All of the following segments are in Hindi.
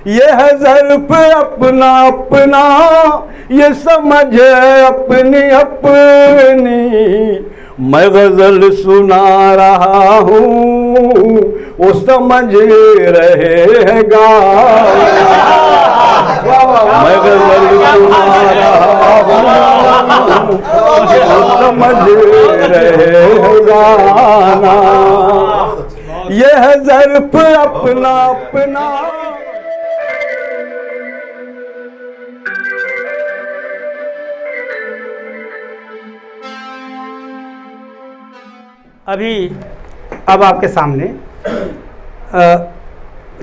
ये है ज़र्फ़ अपना अपना, ये समझे अपनी अपनी। मैं गज़ल सुना रहा हूँ, वो समझ रहेगा। मैं गज़ल सुना रहा हूँ, वो समझ रहेगा ना। ये है ज़र्फ़ अपना अपना। अभी अब आपके सामने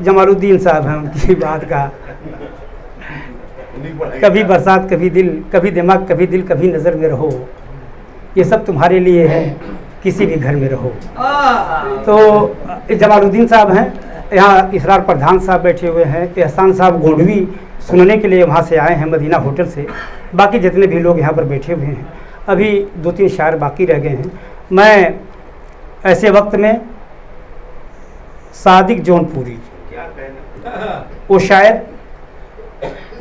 जमालुद्दीन साहब हैं, उनकी बात का कभी बरसात कभी दिल, कभी दिमाग कभी दिल, कभी नज़र में रहो, ये सब तुम्हारे लिए है, किसी भी घर में रहो। तो जमालुद्दीन साहब हैं, यहाँ इसरार प्रधान साहब बैठे हुए हैं, एहसान साहब गोंडवी सुनने के लिए वहाँ से आए हैं मदीना होटल से। बाकी जितने भी लोग यहाँ पर बैठे हुए हैं, अभी 2-3 शायर बाकी रह गए हैं। मैं ऐसे वक्त में सादिक जौनपुरी, वो शायर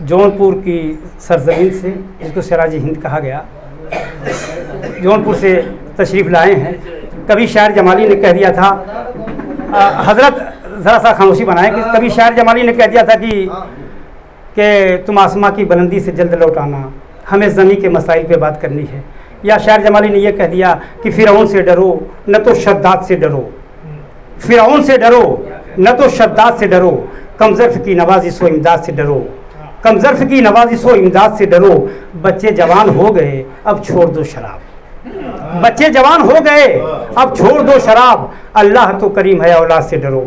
जौनपुर की सरजमीन से, जिसको सिराज हिंद कहा गया, जौनपुर से तशरीफ़ लाए हैं। कभी शायर जमाली ने कह दिया था, हज़रत ज़रा सा खामोशी बनाए, कि कभी शायर जमाली ने कह दिया था कि तुम आसमां की बुलंदी से जल्द लौट आना, हमें ज़मीन के मसाइल पे बात करनी है। या शायर जमाली ने यह कह दिया कि फ़िरौन से डरो न तो शद्दाद से डरो, फ़िरौन से डरो न तो शद्दाद से डरो, कमज़र्फ़ की नवाजिश व इमदाद से डरो, कमज़र्फ़ की नवाजिश व इमदाद से डरो। बच्चे जवान हो गए अब छोड़ दो शराब, बच्चे जवान हो गए अब छोड़ दो शराब। अल्लाह तो करीम है औलाद से डरो,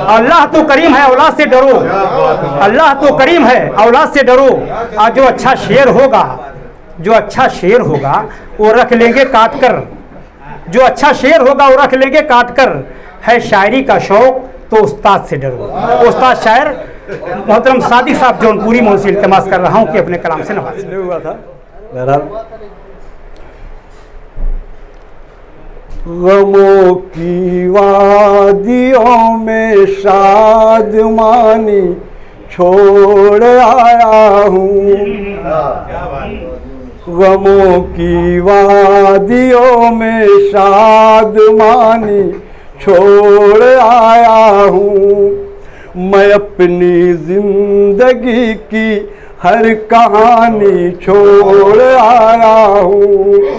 अल्लाह तो करीम है औलाद से डरो, अल्लाह तो करीम है औलाद से डरो। आज जो अच्छा शेर होगा, जो अच्छा शेर होगा वो रख लेंगे काट कर, जो अच्छा शेर होगा वो रख लेंगे काट कर। है शायरी का शौक तो उस्ताद से डरो। उस्ताद शायर मोहतरम सादिक साहब जौनपुरी, मैं उनसे इल्तिमास कर रहा हूँ कि अपने कलाम से नवाज़ें। हुआ था बहरहाल, गमों की वादियों में शादमानी छोड़ आया हूँ, गमों की वादियों में शादमानी छोड़ आया हूँ। मैं अपनी जिंदगी की हर कहानी छोड़ आया हूँ,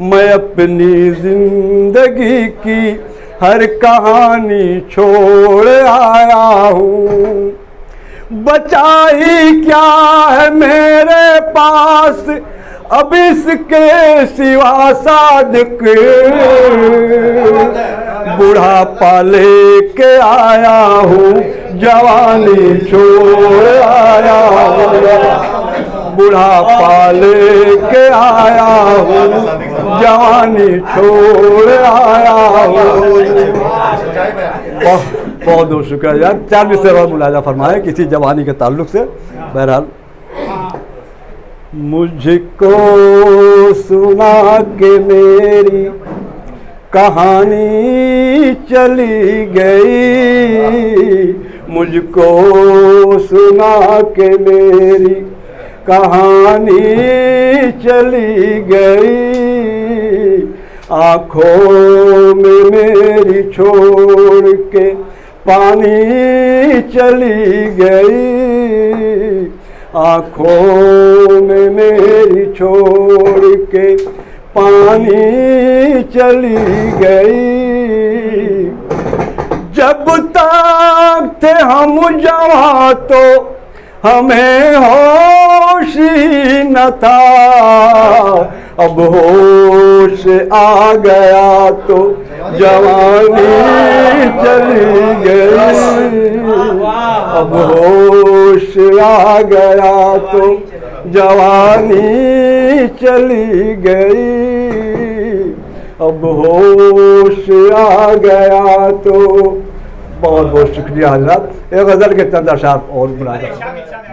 मैं अपनी जिंदगी की हर कहानी छोड़ आया हूँ। बचा ही क्या है मेरे पास अब इसके सिवा सादिक, बुढ़ापा लेके आया हूँ, जवानी छोड़ आया हूँ, बुढ़ापा लेके आया हूँ, जवानी छोड़ आया हूँ। बहुत बहुत शुक्रिया यार, 4 मिनट से और मुलाजा फरमाए किसी जवानी के ताल्लुक से। बहरहाल, मुझको सुना के मेरी कहानी चली गई, मुझको सुना के मेरी कहानी चली गई। आँखों में मेरी छोड़ के पानी चली गई, आँखों में मेरी छोड़ के पानी चली गई। जब तक थे हम जवां तो हमें होश ही न था, अब होश आ गया तो जवानी चली गई, अब होश आ गया तो जवानी चली गई, अब होश आ गया तो। बहुत बहुत शुक्रिया हज़रात। एक गज़ल के चंद अशार और बुलाया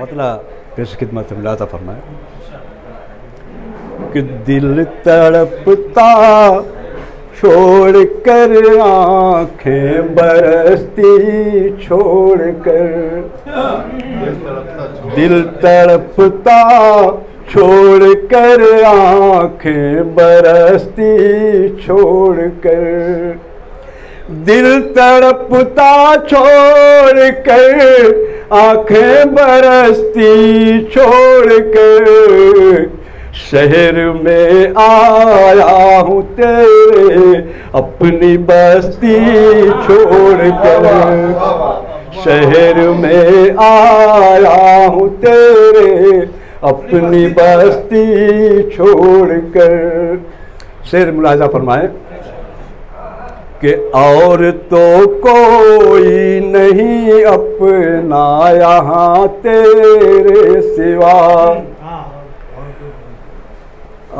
मतलब पेश खिदमत से मिलाता फरमाए कि दिल तड़पता छोड़ कर आंखें बरसती छोड़ कर, दिल तड़पता छोड़ कर आंखें बरसती छोड़ कर, दिल तड़पता छोड़ कर आंखें बरसती छोड़ कर, शहर में आया हूँ तेरे अपनी बस्ती छोड़ कर, शहर में आया हूँ तेरे अपनी बस्ती छोड़ कर। शेर मुलाजा फरमाए कि और तो कोई नहीं अपना यहाँ तेरे सिवा,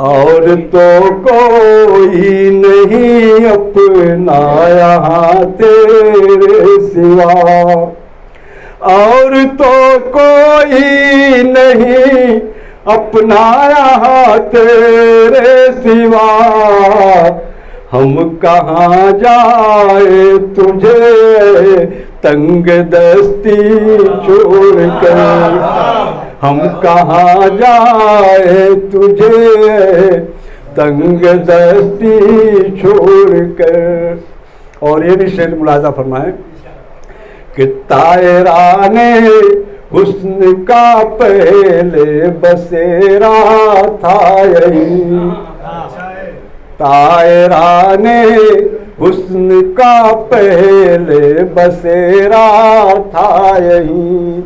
और तो कोई नहीं अपना यहाँ तेरे सिवा, और तो कोई नहीं अपना यहाँ तेरे सिवा, हम कहाँ जाए तुझे तंग दस्ती छोड़ कर, हम कहाँ जाए तुझे तंग दस्ती छोड़ कर। और ये भी शेर मुलाजा फरमाए कि तायराने हुस्न का पहले बसेरा था यही, तायराने हुस्न का पहले बसेरा था यही,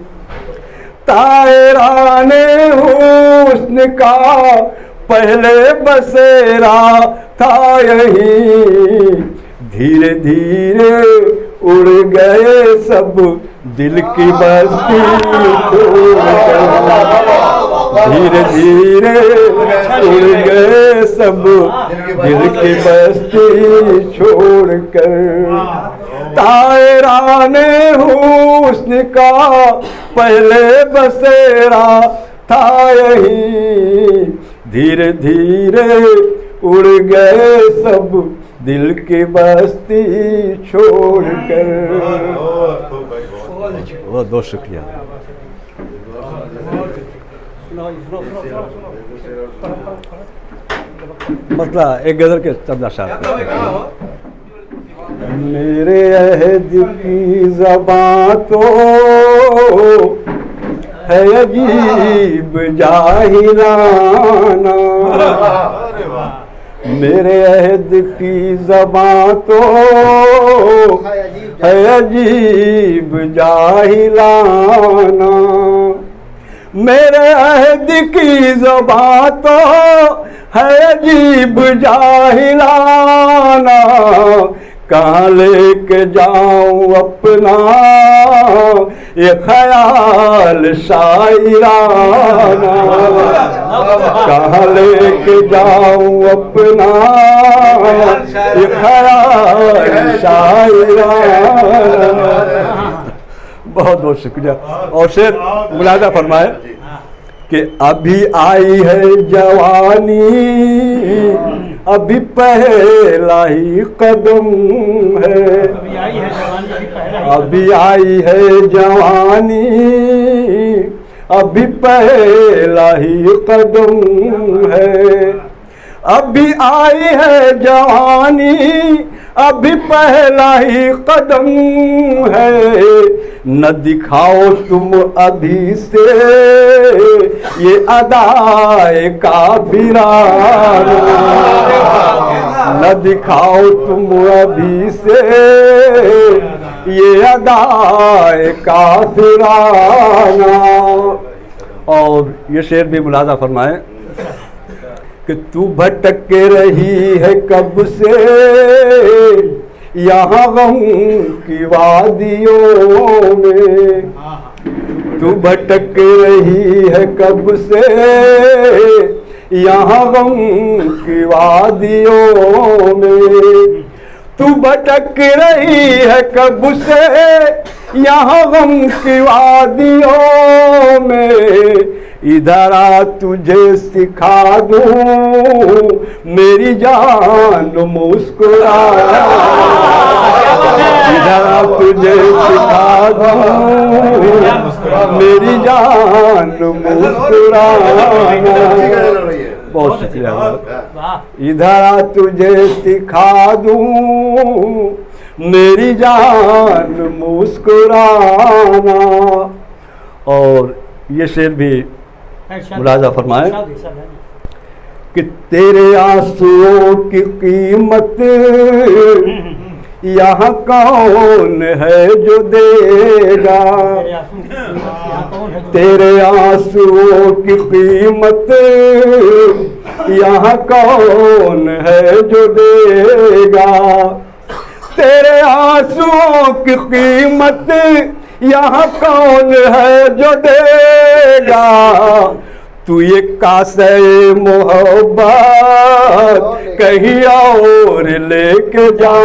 तायराने हुस्न का पहले बसेरा था यही, धीरे धीरे उड़ गए सब दिल की बस्ती छोड़ कर, धीरे धीरे उड़ गए सब दिल की बस्ती छोड़ कर, तायराने हुस्न का पहले बसेरा था यही, धीरे धीरे उड़ गए सब दिल की बस्ती छोड़ कर। बहुत बहुत शुक्रिया। मसला एक गजल के चंदा शाह, मेरे अहद की ज़बां तो है अजीब जाहिलाना, मेरे अहद की ज़बां तो है अजीब जाहिलाना, मेरे अहद की ज़बां तो है अजीब जाहिलाना, कहाँ लेके जाऊं अपना ये ख्याल शायराना, कहाँ लेके जाऊं अपना ये ख्याल शायराना। बहुत बहुत शुक्रिया। और शेर मुलाजा फरमाए कि अभी आई है जवानी, अभी पहला ही कदम है, अभी आई है जवानी, अभी पहला ही कदम है, अभी आई है जवानी, अभी पहला ही कदम है, न दिखाओ तुम अभी से ये अदाए काफिराना, न दिखाओ तुम अभी से ये अदाए काफिराना। और ये शेर भी मुलाजा फरमाए कि तू भटक रही है कब से यहाँ गम की वादियों में, तू भटक रही है कब से यहाँ गम की वादियों में, तू भटक रही है कब से यहाँ गम की वादियों में, इधर आ तुझे सिखा दूं मेरी जान मुस्कुराना, इधर आ तुझे सिखा दूं मेरी जान मुस्कुराना। बहुत शुक्रिया। इधर आ तुझे सिखा दूं मेरी जान मुस्कुराना। और ये शेर भी मुलाजा फरमाए कि तेरे आंसुओं की कीमत यहाँ कौन है जो देगा, तेरे आंसुओं की कीमत यहाँ कौन है जो देगा, तेरे आंसुओं की कीमत यहाँ कौन है जो देगा, तू ये कासे मोहब्बत कहीं और लेके जा,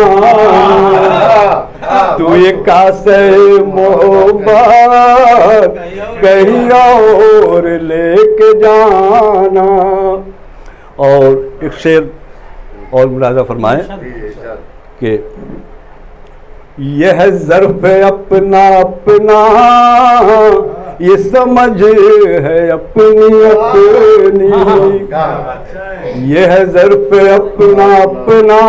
तू ये कासे मोहब्बत कहीं और लेके जाना। और एक शेर और मुलाजा फरमाए कि यह ज़र्फ़ अपना अपना ये समझ है अपनी अपनी, यह ज़र्फ़ अपना अपना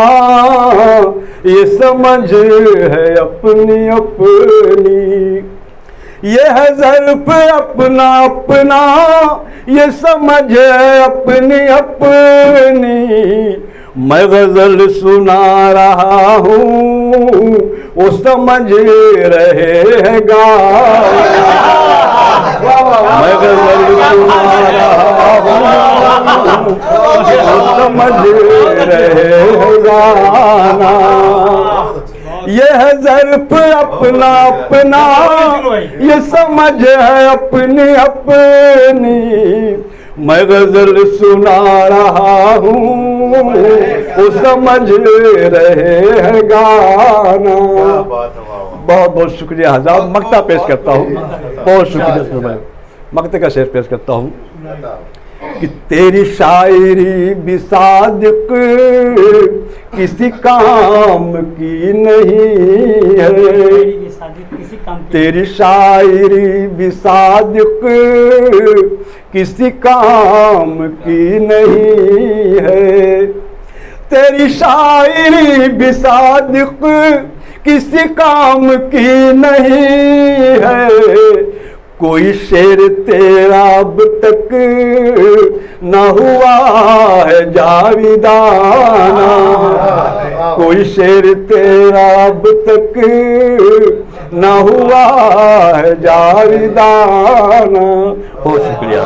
ये समझ है अपनी अपनी, यह ज़र्फ़ अपना अपना ये समझ है अपनी अपनी, मैं गज़ल सुना रहा हूँ वो समझ रहे हैं गाना, मैं गज़ल सुना रहा हूँ वो समझ रहे हैं गाना, यह ज़र्फ़ अपना अपना ये समझ है अपनी अपनी, मैं गज़ल सुना रहा हूँ वो समझ रहे हैं गाना। बहुत बहुत शुक्रिया हज़ार। मक्ता पेश करता हूँ, बहुत शुक्रिया। मैं मक्ते का शेर पेश करता हूँ कि तेरी शायरी भी सादिक किसी काम की नहीं है, तेरी शायरी भी सादिक किसी काम की नहीं है, तेरी शायरी भी सादिक किसी काम की नहीं है, कोई शेर तेरा अब तक न हुआ है जाविदाना, कोई शेर तेरा अब तक न हुआ है जाविदाना। बहुत शुक्रिया।